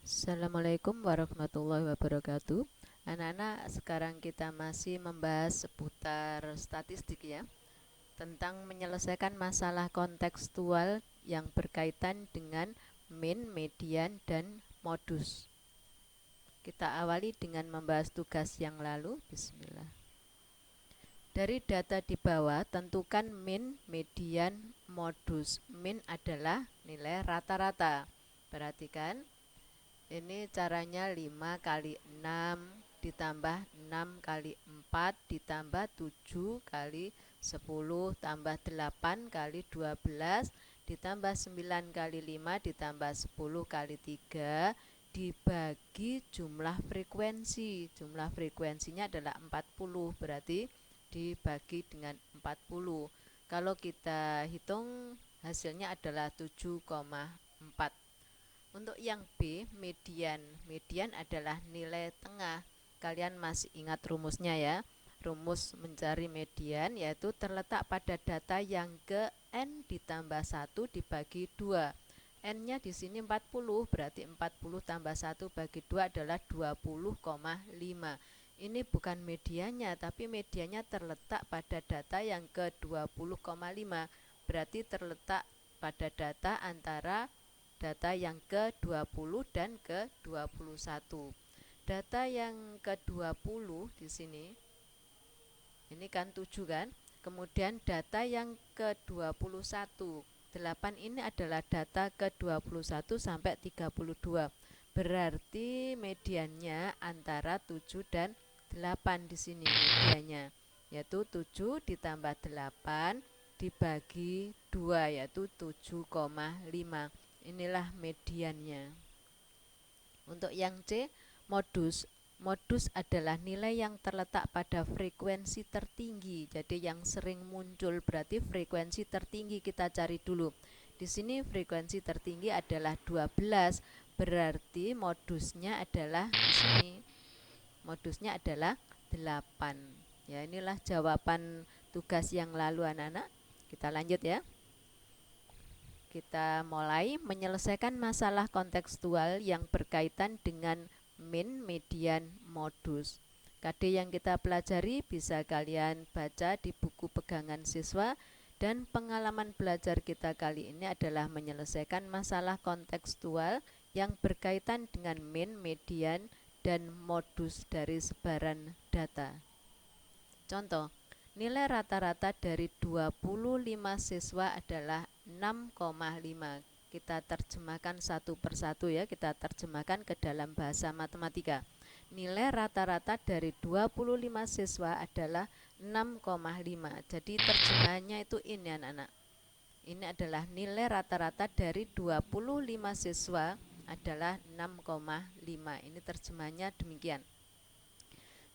Assalamualaikum warahmatullahi wabarakatuh. Anak-anak, sekarang kita masih membahas seputar statistik ya, tentang menyelesaikan masalah kontekstual yang berkaitan dengan min, median, dan modus. Kita awali dengan membahas tugas yang lalu. Bismillah. Dari data di bawah, tentukan min, median, modus. Min adalah nilai rata-rata. Perhatikan, ini caranya 5 kali 6 ditambah 6 kali 4 ditambah 7 kali 10 tambah 8 kali 12 ditambah 9 kali 5 ditambah 10 kali 3 dibagi jumlah frekuensi. Jumlah frekuensinya adalah 40, berarti dibagi dengan 40. Kalau kita hitung hasilnya adalah 7,4. Untuk yang B, median. Median adalah nilai tengah. Kalian masih ingat rumusnya ya? Rumus mencari median yaitu terletak pada data yang ke N ditambah 1 dibagi 2. N-nya di sini 40, berarti 40 tambah 1 bagi 2 adalah 20,5. Ini bukan mediannya, tapi mediannya terletak pada data yang ke 20,5. Berarti terletak pada data antara data yang ke-20 dan ke-21. Data yang ke-20 di sini, ini kan 7 kan? Kemudian data yang ke-21, 8 ini adalah data ke-21 sampai 32. Berarti mediannya antara 7 dan 8 di sini mediannya, yaitu 7 ditambah 8 dibagi 2, yaitu 7,5. Inilah mediannya. Untuk yang C, modus. Modus adalah nilai yang terletak pada frekuensi tertinggi. Jadi yang sering muncul berarti frekuensi tertinggi kita cari dulu. Di sini frekuensi tertinggi adalah 12, berarti modusnya adalah di sini modusnya adalah 8. Ya, inilah jawaban tugas yang lalu anak-anak. Kita lanjut ya. Kita mulai menyelesaikan masalah kontekstual yang berkaitan dengan min, median, modus. KD yang kita pelajari bisa kalian baca di buku pegangan siswa, dan pengalaman belajar kita kali ini adalah menyelesaikan masalah kontekstual yang berkaitan dengan min, median, dan modus dari sebaran data. Contoh, nilai rata-rata dari 25 siswa adalah 6,5. Kita terjemahkan satu persatu ya, kita terjemahkan ke dalam bahasa matematika. Nilai rata-rata dari 25 siswa adalah 6,5. Jadi terjemahannya itu ini anak-anak. Ini adalah nilai rata-rata dari 25 siswa adalah 6,5. Ini terjemahannya demikian.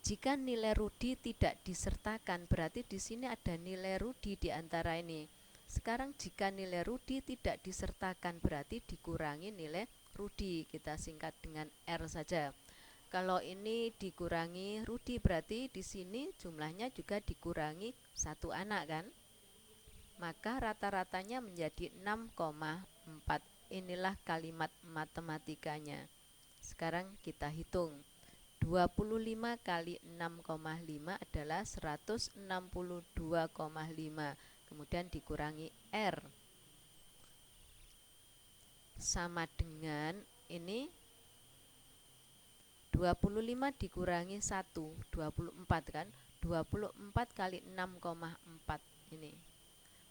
Jika nilai Rudi tidak disertakan, berarti di sini ada nilai Rudi di antara ini. Sekarang jika nilai Rudi tidak disertakan, berarti dikurangi nilai Rudi. Kita singkat dengan R saja. Kalau ini dikurangi Rudi, berarti di sini jumlahnya juga dikurangi satu anak kan? Maka rata-ratanya menjadi 6,4. Inilah kalimat matematikanya. Sekarang kita hitung. 25 kali 6,5 adalah 162,5. Kemudian dikurangi R. Sama dengan ini 25 dikurangi 1, 24 kan? 24 kali 6,4 ini.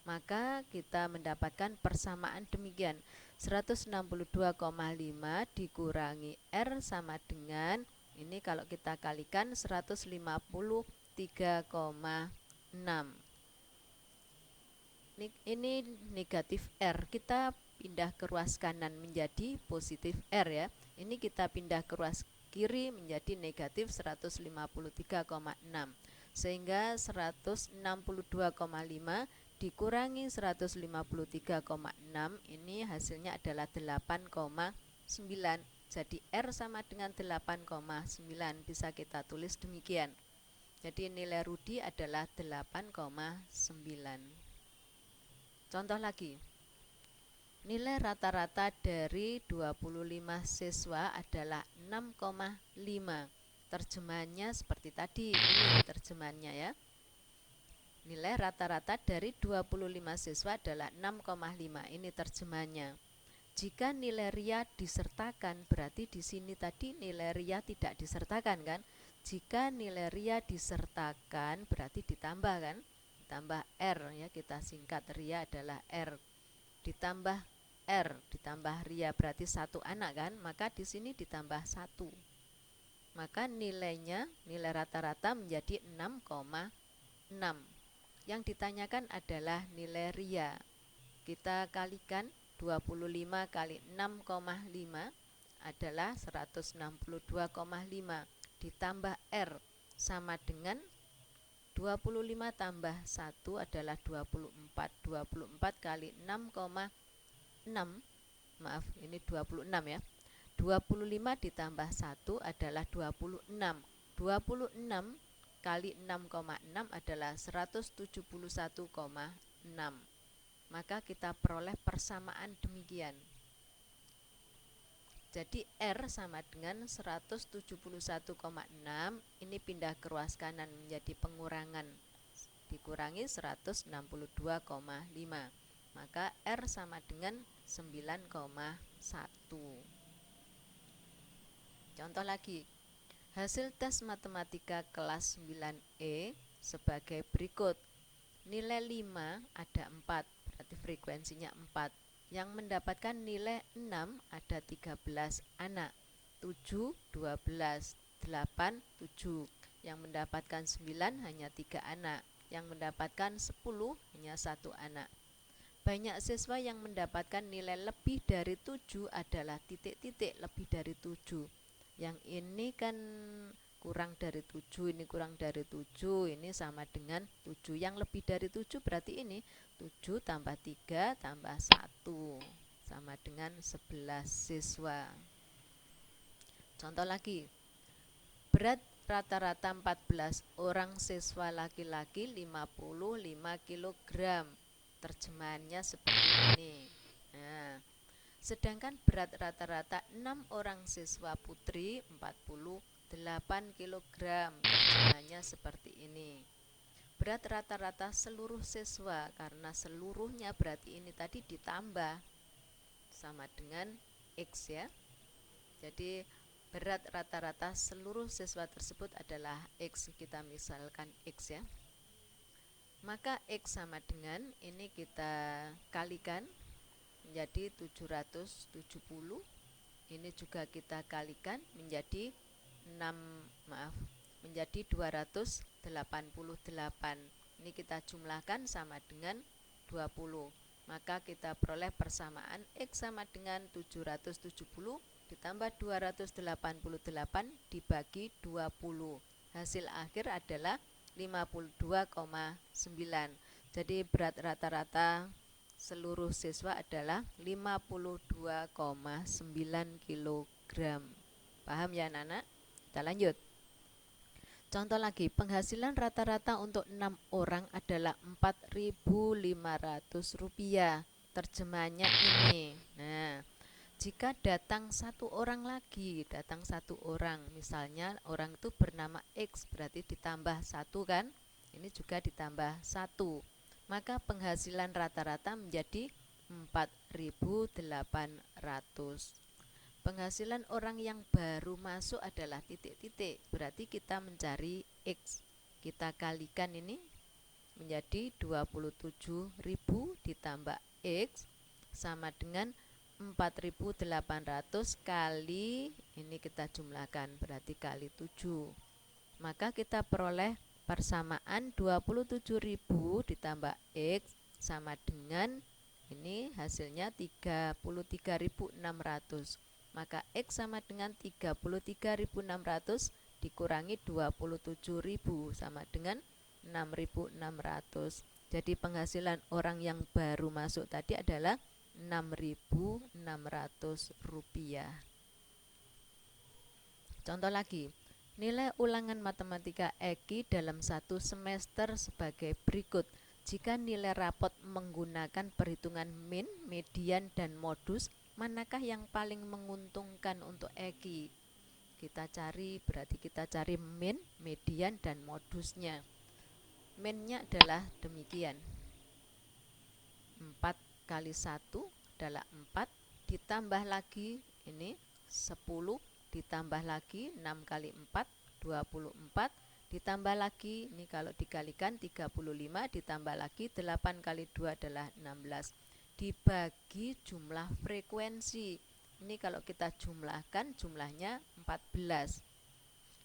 Maka kita mendapatkan persamaan demikian. 162,5 dikurangi R sama dengan ini, kalau kita kalikan 153,6. Ini negatif R, kita pindah ke ruas kanan menjadi positif R ya. Ini kita pindah ke ruas kiri menjadi negatif 153,6. Sehingga 162,5 dikurangi 153,6, ini hasilnya adalah 8,9. Jadi R sama dengan 8,9, bisa kita tulis demikian. Jadi nilai Rudi adalah 8,9. Contoh lagi, Nilai rata-rata dari 25 siswa adalah 6,5. Terjemahannya seperti tadi, ini terjemahannya ya. Nilai rata-rata dari 25 siswa adalah 6,5. Ini terjemahannya. Jika nilai RIA disertakan, berarti di sini tadi nilai RIA tidak disertakan kan? Jika nilai RIA disertakan, berarti ditambah kan? Ditambah R ya, kita singkat RIA adalah R. Ditambah R, ditambah RIA berarti satu anak kan? Maka di sini ditambah 1. Maka nilainya, nilai rata-rata menjadi 6,6. Yang ditanyakan adalah nilai RIA. Kita kalikan 25 kali 6,5 adalah 162,5 ditambah R sama dengan 25 tambah 1 adalah 24. 24 kali 6,6, maaf ini 26 ya. 25 ditambah 1 adalah 26. 26 kali 6,6 adalah 171,6. Maka kita peroleh persamaan demikian. Jadi R sama dengan 171,6. Ini pindah ke ruas kanan menjadi pengurangan, dikurangi 162,5. Maka R sama dengan 9,1. Contoh lagi. Hasil tes matematika kelas 9E sebagai berikut. Nilai 5 ada 4, berarti frekuensinya 4. Yang mendapatkan nilai 6 ada 13 anak. 7, 12, 8, 7. Yang mendapatkan 9 hanya 3 anak. Yang mendapatkan 10 hanya 1 anak. Banyak siswa yang mendapatkan nilai lebih dari 7 adalah titik-titik lebih dari 7. Yang ini kan kurang dari 7, ini kurang dari 7, ini sama dengan 7. Yang lebih dari 7 berarti ini 7 tambah 3 tambah 1 sama dengan 11 siswa. Contoh lagi. Berat rata-rata 14 orang siswa laki-laki 55 kg. Terjemahannya seperti ini. Nah, sedangkan berat rata-rata 6 orang siswa putri 48 kg. Terjemahannya seperti ini. Berat rata-rata seluruh siswa, karena seluruhnya berarti ini tadi ditambah sama dengan X ya. Jadi berat rata-rata seluruh siswa tersebut adalah X. Kita misalkan X ya. Maka X sama dengan ini kita kalikan menjadi 770. Ini juga kita kalikan menjadi menjadi 288. Ini kita jumlahkan sama dengan 20. Maka kita peroleh persamaan X sama dengan 770 ditambah 288 dibagi 20. Hasil akhir adalah 52,9. Jadi berat rata-rata seluruh siswa adalah 52,9 kg. Paham ya anak-anak? Kita lanjut. Contoh lagi, penghasilan rata-rata untuk 6 orang adalah Rp4.500. Terjemahannya ini. Nah, jika datang satu orang lagi, datang satu orang, misalnya orang itu bernama X, berarti ditambah 1 kan? Ini juga ditambah 1. Maka penghasilan rata-rata menjadi 4.800. Penghasilan orang yang baru masuk adalah titik-titik, berarti kita mencari X. Kita kalikan ini menjadi 27.000 ditambah X sama dengan 4.800 kali, ini kita jumlahkan berarti kali 7. Maka kita peroleh persamaan 27.000 ditambah X sama dengan ini hasilnya 33.600. Maka X sama dengan 33.600 dikurangi 27.000 sama dengan 6.600. Jadi penghasilan orang yang baru masuk tadi adalah Rp6.600. Contoh lagi. Nilai ulangan matematika EKI dalam satu semester sebagai berikut. Jika nilai rapot menggunakan perhitungan min, median, dan modus, manakah yang paling menguntungkan untuk Eki? Kita cari, berarti kita cari min, median, dan modusnya. Minnya adalah demikian. 4 kali 1 adalah 4, ditambah lagi ini 10, ditambah lagi 6 kali 4, 24, ditambah lagi, ini kalau dikalikan 35, ditambah lagi 8 kali 2 adalah 16, dibagi jumlah frekuensi. Ini kalau kita jumlahkan jumlahnya 14,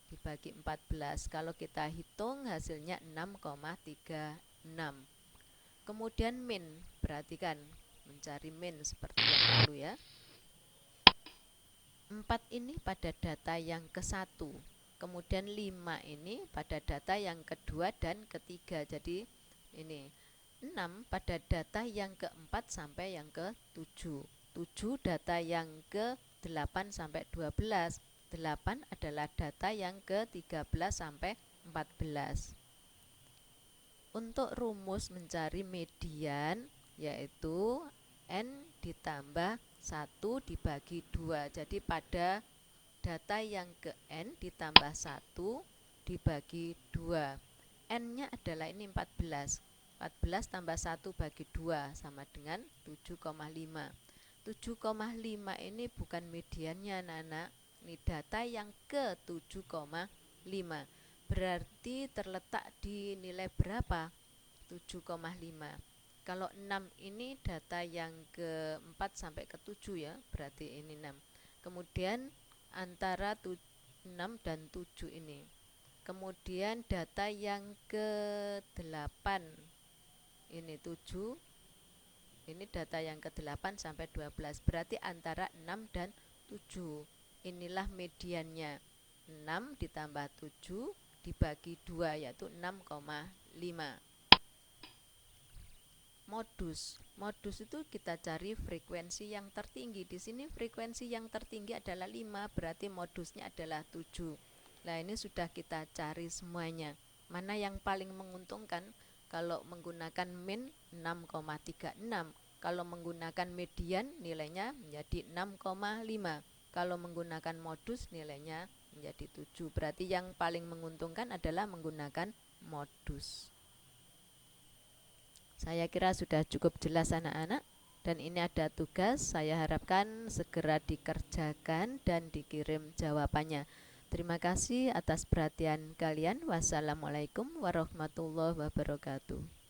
dibagi 14, kalau kita hitung hasilnya 6,36. Kemudian min, perhatikan, mencari min seperti yang lalu ya. 4 ini pada data yang ke-1, kemudian 5 ini pada data yang kedua dan ketiga. Jadi ini 6 pada data yang ke-4 sampai yang ke-7, 7 data yang ke-8 sampai 12, 8 adalah data yang ke-13 sampai 14. Untuk rumus mencari median yaitu N ditambah 1 dibagi 2. Jadi pada data yang ke N ditambah 1 dibagi 2. N-nya adalah ini 14. 14 tambah 1 bagi 2 sama dengan 7,5. 7,5 ini bukan mediannya anak-anak. Ini data yang ke 7,5. Berarti terletak di nilai berapa? 7,5. Kalau 6 ini data yang ke-4 sampai ke-7 ya, berarti ini 6. Kemudian antara 6 dan 7 ini. Kemudian data yang ke-8 ini 7. Ini data yang ke-8 sampai 12. Berarti antara 6 dan 7. Inilah mediannya. 6 ditambah 7 dibagi 2 yaitu 6,5. Modus itu kita cari frekuensi yang tertinggi. Di sini frekuensi yang tertinggi adalah 5, berarti modusnya adalah 7. Nah, ini sudah kita cari semuanya. Mana yang paling menguntungkan? Kalau menggunakan min 6,36. Kalau menggunakan median nilainya menjadi 6,5. Kalau menggunakan modus nilainya menjadi 7. Berarti yang paling menguntungkan adalah menggunakan modus. Saya kira sudah cukup jelas anak-anak, dan ini ada tugas, saya harapkan segera dikerjakan dan dikirim jawabannya. Terima kasih atas perhatian kalian. Wassalamualaikum warahmatullahi wabarakatuh.